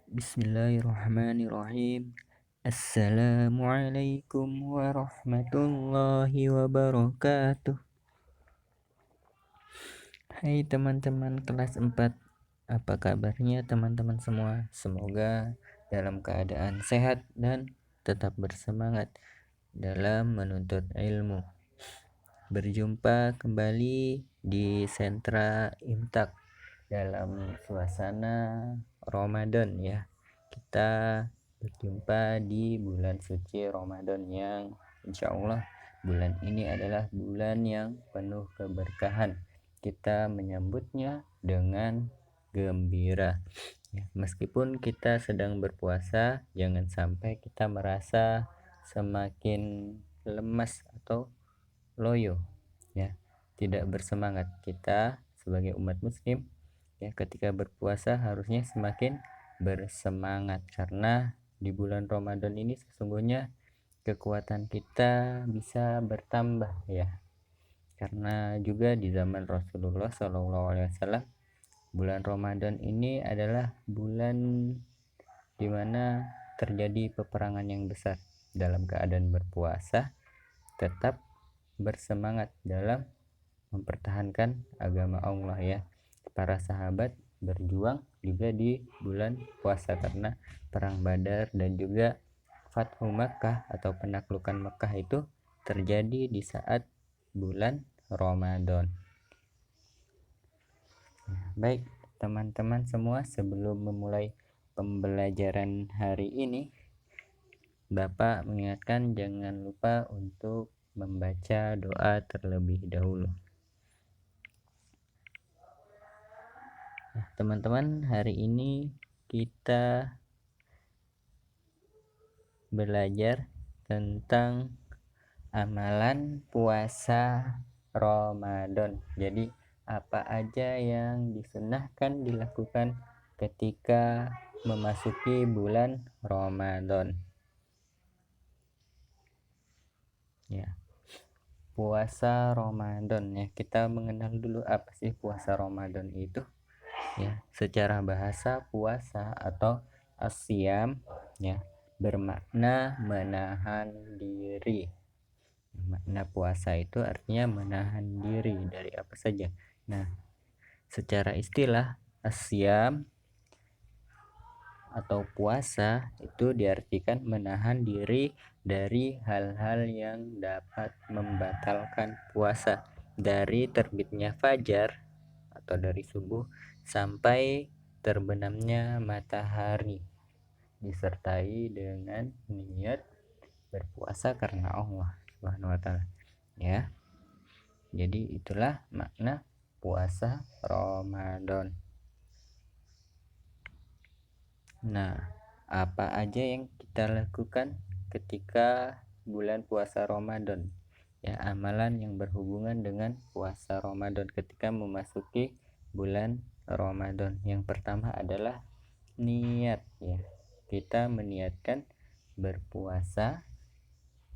Bismillahirrahmanirrahim. Assalamualaikum warahmatullahi wabarakatuh. Hai teman-teman kelas 4, apa kabarnya teman-teman semua? Semoga dalam keadaan sehat dan tetap bersemangat dalam menuntut ilmu. Berjumpa kembali di sentra Imtak dalam suasana Ramadan ya. Kita berjumpa di bulan suci Ramadan yang insya Allah bulan ini adalah bulan yang penuh keberkahan. Kita menyambutnya dengan gembira ya. Meskipun kita sedang berpuasa, jangan sampai kita merasa semakin lemas atau loyo ya, tidak bersemangat. Kita sebagai umat muslim ya, ketika berpuasa harusnya semakin bersemangat, karena di bulan Ramadan ini sesungguhnya kekuatan kita bisa bertambah ya, karena juga di zaman Rasulullah SAW bulan Ramadan ini adalah bulan dimana terjadi peperangan yang besar. Dalam keadaan berpuasa tetap bersemangat dalam mempertahankan agama Allah ya. Para sahabat berjuang juga di bulan puasa karena perang Badar dan juga Fathu Makkah atau penaklukan Makkah itu terjadi di saat bulan Ramadan. Baik teman-teman semua, sebelum memulai pembelajaran hari ini, Bapak mengingatkan jangan lupa untuk membaca doa terlebih dahulu. Nah, teman-teman, hari ini kita belajar tentang amalan puasa Ramadan. Jadi, apa aja yang disunahkan dilakukan ketika memasuki bulan Ramadan. Ya, puasa Ramadan ya. Kita mengenal dulu apa sih puasa Ramadan itu. Ya, secara bahasa puasa atau asyam ya bermakna menahan diri. Makna puasa itu artinya menahan diri dari apa saja. Nah, secara istilah asyam atau puasa itu diartikan menahan diri dari hal-hal yang dapat membatalkan puasa, dari terbitnya fajar atau dari subuh sampai terbenamnya matahari, disertai dengan niat berpuasa karena Allah Subhanahu wa taala ya. Jadi itulah makna puasa Ramadan. Nah, apa aja yang kita lakukan ketika bulan puasa Ramadan? Ya, amalan yang berhubungan dengan puasa Ramadan ketika memasuki bulan Ramadan. Yang pertama adalah niat ya. Kita meniatkan berpuasa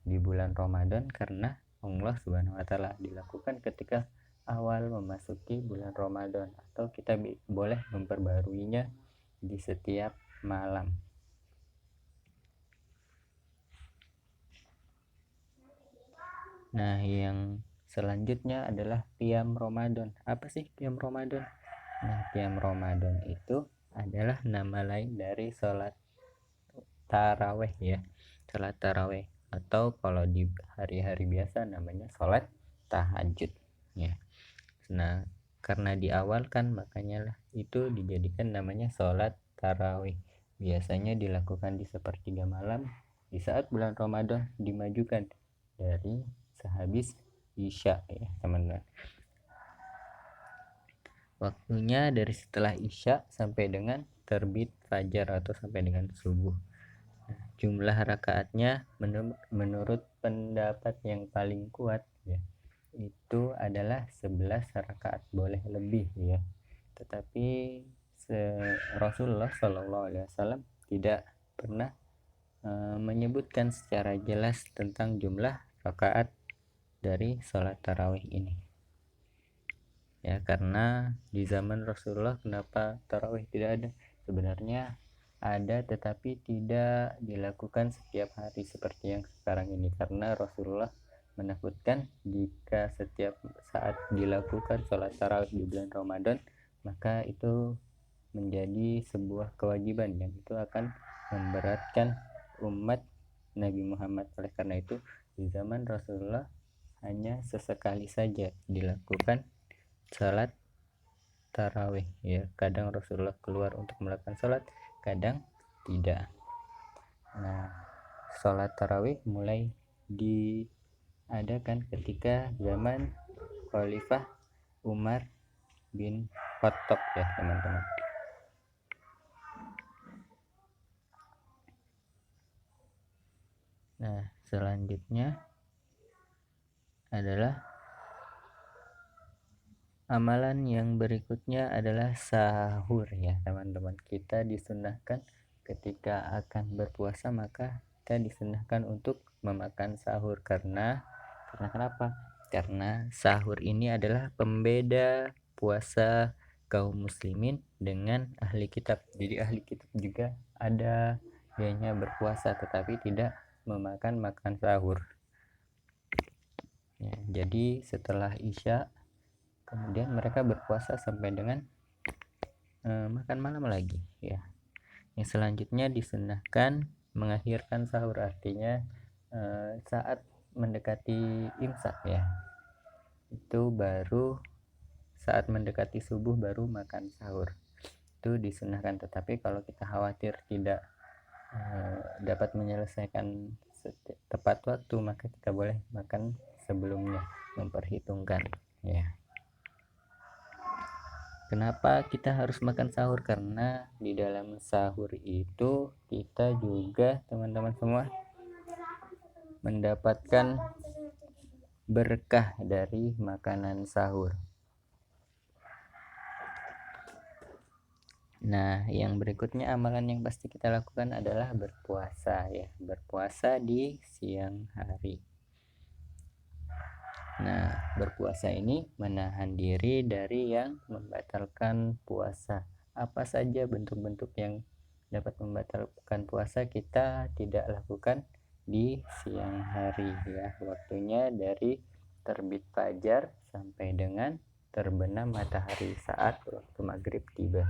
di bulan Ramadan karena Allah Subhanahu wa taala, dilakukan ketika awal memasuki bulan Ramadan, atau kita boleh memperbaruinya di setiap malam. Nah, yang selanjutnya adalah qiyam Ramadan. Apa sih qiyam Ramadan? Nah, qiyam Ramadan itu adalah nama lain dari sholat taraweh ya. Sholat taraweh, atau kalau di hari-hari biasa namanya sholat tahajud ya. Nah, karena di awal kan makanya lah itu dijadikan namanya sholat tarawih. Biasanya dilakukan di sepertiga malam di saat bulan Ramadan, dimajukan dari sehabis isya ya teman-teman. Waktunya dari setelah isya sampai dengan terbit fajar atau sampai dengan subuh. Nah, jumlah rakaatnya menurut pendapat yang paling kuat ya, itu adalah 11 rakaat, boleh lebih ya. Tetapi Rasulullah SAW tidak pernah menyebutkan secara jelas tentang jumlah rakaat dari sholat tarawih ini ya, karena di zaman Rasulullah kenapa tarawih tidak ada? Sebenarnya ada tetapi tidak dilakukan setiap hari seperti yang sekarang ini, karena Rasulullah menakutkan jika setiap saat dilakukan sholat tarawih di bulan Ramadan, maka itu menjadi sebuah kewajiban yang itu akan memberatkan umat Nabi Muhammad. Oleh karena itu di zaman Rasulullah hanya sesekali saja dilakukan sholat tarawih ya. Kadang Rasulullah keluar untuk melakukan sholat, kadang tidak. Nah, sholat tarawih mulai diadakan ketika zaman Khalifah Umar bin Khattab ya teman-teman. Nah, selanjutnya adalah amalan yang berikutnya adalah sahur ya teman-teman. Kita disunahkan ketika akan berpuasa, maka kita disunahkan untuk memakan sahur karena kenapa? Karena sahur ini adalah pembeda puasa kaum muslimin dengan ahli kitab. Jadi ahli kitab juga ada dianya berpuasa tetapi tidak memakan makan sahur ya. Jadi setelah isya kemudian mereka berpuasa sampai dengan makan malam lagi ya. Yang selanjutnya disunahkan mengakhirkan sahur, artinya saat mendekati imsak ya, itu baru saat mendekati subuh baru makan sahur, itu disunahkan. Tetapi kalau kita khawatir tidak dapat menyelesaikan tepat waktu, maka kita boleh makan sebelumnya, memperhitungkan ya. Kenapa kita harus makan sahur? Karena di dalam sahur itu kita juga teman-teman semua mendapatkan berkah dari makanan sahur. Nah, yang berikutnya amalan yang pasti kita lakukan adalah berpuasa ya, berpuasa di siang hari. Nah, berpuasa ini menahan diri dari yang membatalkan puasa. Apa saja bentuk-bentuk yang dapat membatalkan puasa kita tidak lakukan di siang hari ya. Waktunya dari terbit fajar sampai dengan terbenam matahari saat waktu maghrib tiba.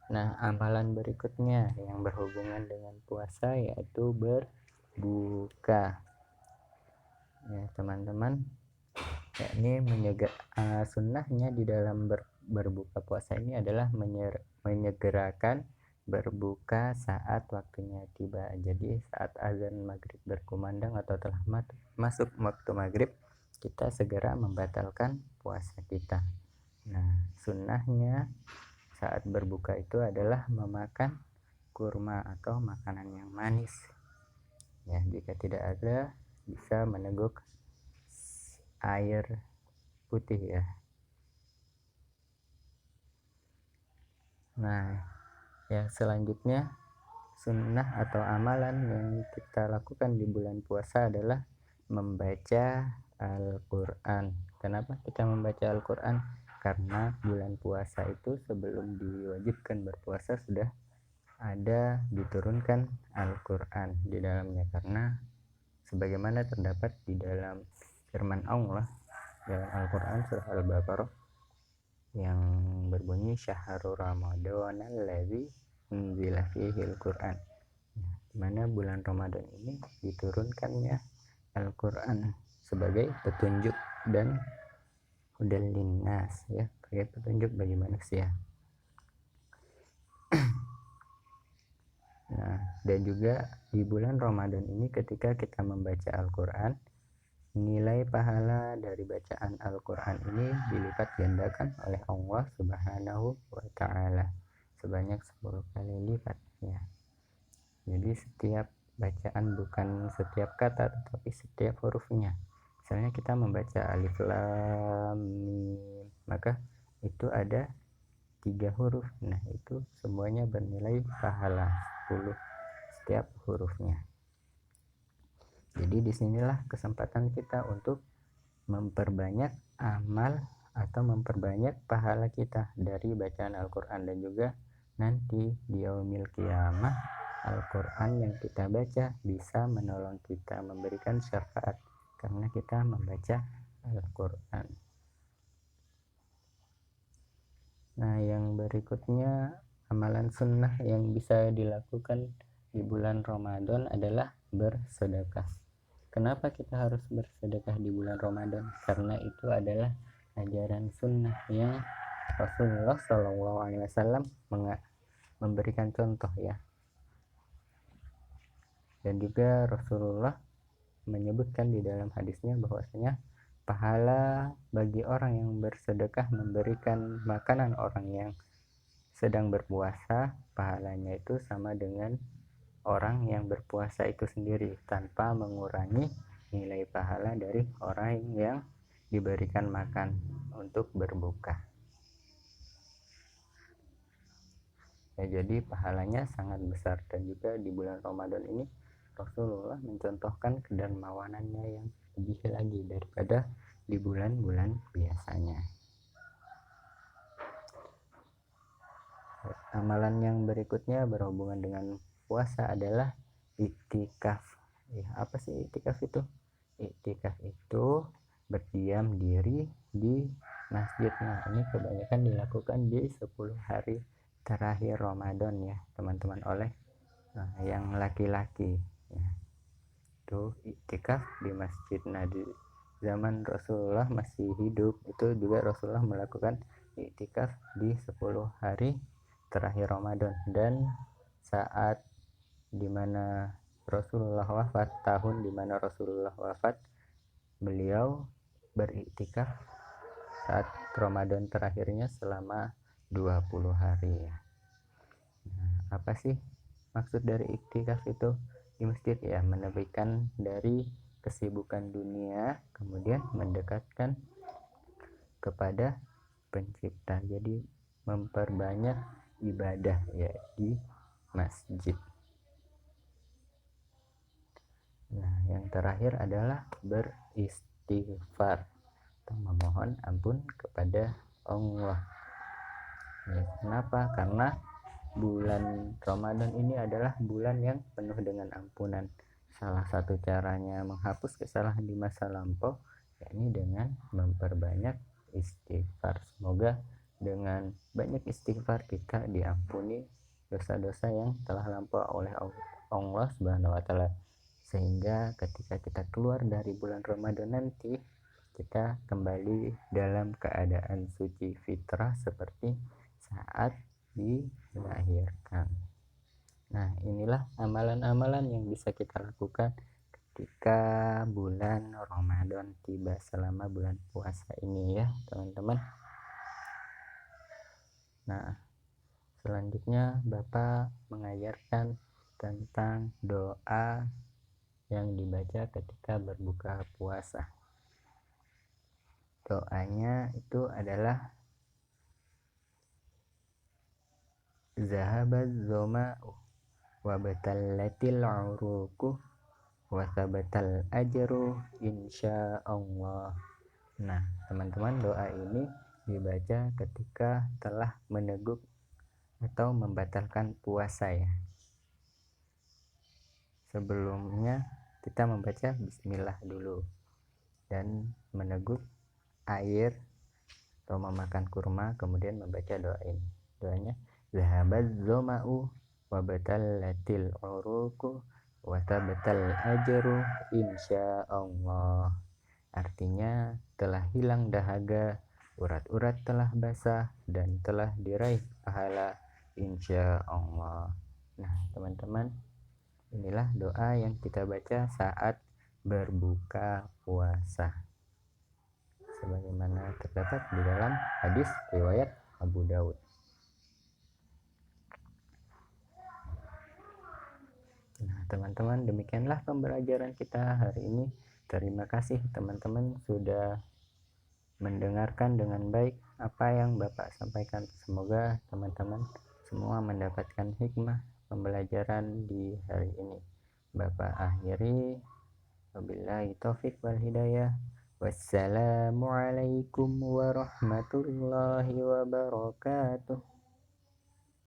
Nah, amalan berikutnya yang berhubungan dengan puasa yaitu berbuka. Ya, teman-teman, yakni sunnahnya di dalam berbuka puasa ini adalah menyegerakan berbuka saat waktunya tiba. Jadi saat azan maghrib berkumandang atau telah masuk waktu maghrib, kita segera membatalkan puasa kita. Nah, sunnahnya saat berbuka itu adalah memakan kurma atau makanan yang manis ya. Jika tidak ada, bisa meneguk air putih ya. Nah, yang selanjutnya sunnah atau amalan yang kita lakukan di bulan puasa adalah membaca Al-Quran. Kenapa kita membaca Al-Quran? Karena bulan puasa itu sebelum diwajibkan berpuasa sudah ada diturunkan Al-Quran di dalamnya, karena sebagaimana terdapat di dalam firman Allah dalam Al-Quran surah Al-Baqarah yang berbunyi syahrul Ramadan allazi unzila fihi Al-Quran, di mana bulan Ramadan ini diturunkannya Al-Quran sebagai petunjuk dan hudal linnas ya, sebagai petunjuk bagi manusia. Nah, dan juga di bulan Ramadan ini ketika kita membaca Al-Quran, nilai pahala dari bacaan Al-Quran ini dilipat gandakan oleh Allah Subhanahu wa Ta'ala sebanyak 10 kali lipat ya. Jadi setiap bacaan, bukan setiap kata tetapi setiap hurufnya. Misalnya kita membaca alif lam mim, maka itu ada 3 huruf. Nah, itu semuanya bernilai pahala 10 setiap hurufnya. Jadi disinilah kesempatan kita untuk memperbanyak amal atau memperbanyak pahala kita dari bacaan Al-Quran. Dan juga nanti di yaumil qiyamah Al-Quran yang kita baca bisa menolong kita, memberikan syafaat karena kita membaca Al-Quran. Nah, yang berikutnya amalan sunnah yang bisa dilakukan di bulan Ramadan adalah bersedekah. Kenapa kita harus bersedekah di bulan Ramadan? Karena itu adalah ajaran sunnah yang Rasulullah SAW memberikan contoh ya. Dan juga Rasulullah menyebutkan di dalam hadisnya bahwasanya pahala bagi orang yang bersedekah memberikan makanan orang yang sedang berpuasa, pahalanya itu sama dengan orang yang berpuasa itu sendiri tanpa mengurangi nilai pahala dari orang yang diberikan makan untuk berbuka. Ya, jadi pahalanya sangat besar. Dan juga di bulan Ramadan ini Rasulullah mencontohkan kedermawanannya yang lebih lagi daripada di bulan-bulan biasanya. Amalan yang berikutnya berhubungan dengan puasa adalah iktikaf. Ya, apa sih iktikaf itu? Iktikaf itu berdiam diri di masjid. Nah, ini kebanyakan dilakukan di 10 hari terakhir Ramadan ya teman-teman, oleh yang laki-laki ya. Itu iktikaf di masjid. Nah, di zaman Rasulullah masih hidup itu juga Rasulullah melakukan iktikaf di 10 hari terakhir Ramadan. Dan saat dimana Rasulullah wafat, tahun dimana Rasulullah wafat, beliau beriktikaf saat Ramadan terakhirnya selama 20 hari ya. Nah, apa sih maksud dari iktikaf itu di masjid ya? Menepikan dari kesibukan dunia, kemudian mendekatkan kepada pencipta. Jadi memperbanyak ibadah ya di masjid. Nah, yang terakhir adalah beristighfar atau memohon ampun kepada Allah. Ya, kenapa? Karena bulan Ramadan ini adalah bulan yang penuh dengan ampunan. Salah satu caranya menghapus kesalahan di masa lampau yakni dengan memperbanyak istighfar. Semoga dengan banyak istighfar kita diampuni dosa-dosa yang telah lampau oleh Allah Subhanahu wa taala, sehingga ketika kita keluar dari bulan Ramadan nanti kita kembali dalam keadaan suci fitrah seperti saat dilahirkan. Nah, inilah amalan-amalan yang bisa kita lakukan ketika bulan Ramadan tiba, selama bulan puasa ini ya teman-teman. Nah, selanjutnya Bapak mengajarkan tentang doa yang dibaca ketika berbuka puasa. Doanya itu adalah zahabaz zama'u wa batallatil uruku wa sabatal ajru insyaallah. Nah, teman-teman, doa ini dibaca ketika telah meneguk atau membatalkan puasa ya. Sebelumnya kita membaca bismillah dulu dan meneguk air atau memakan kurma, kemudian membaca doa ini. Doanya zahabaz zama'u wa batallatil uruku wa tabatal ajru insyaallah. Artinya telah hilang dahaga, urat-urat telah basah, dan telah diraih pahala insyaallah. Nah, teman-teman, inilah doa yang kita baca saat berbuka puasa, sebagaimana terdapat di dalam hadis riwayat Abu Daud. Nah, teman-teman, demikianlah pembelajaran kita hari ini. Terima kasih teman-teman sudah mendengarkan dengan baik apa yang Bapak sampaikan. Semoga teman-teman semua mendapatkan hikmah pembelajaran di hari ini. Bapak akhiri, wabillahi taufik wal hidayah. Wassalamualaikum warahmatullahi wabarakatuh.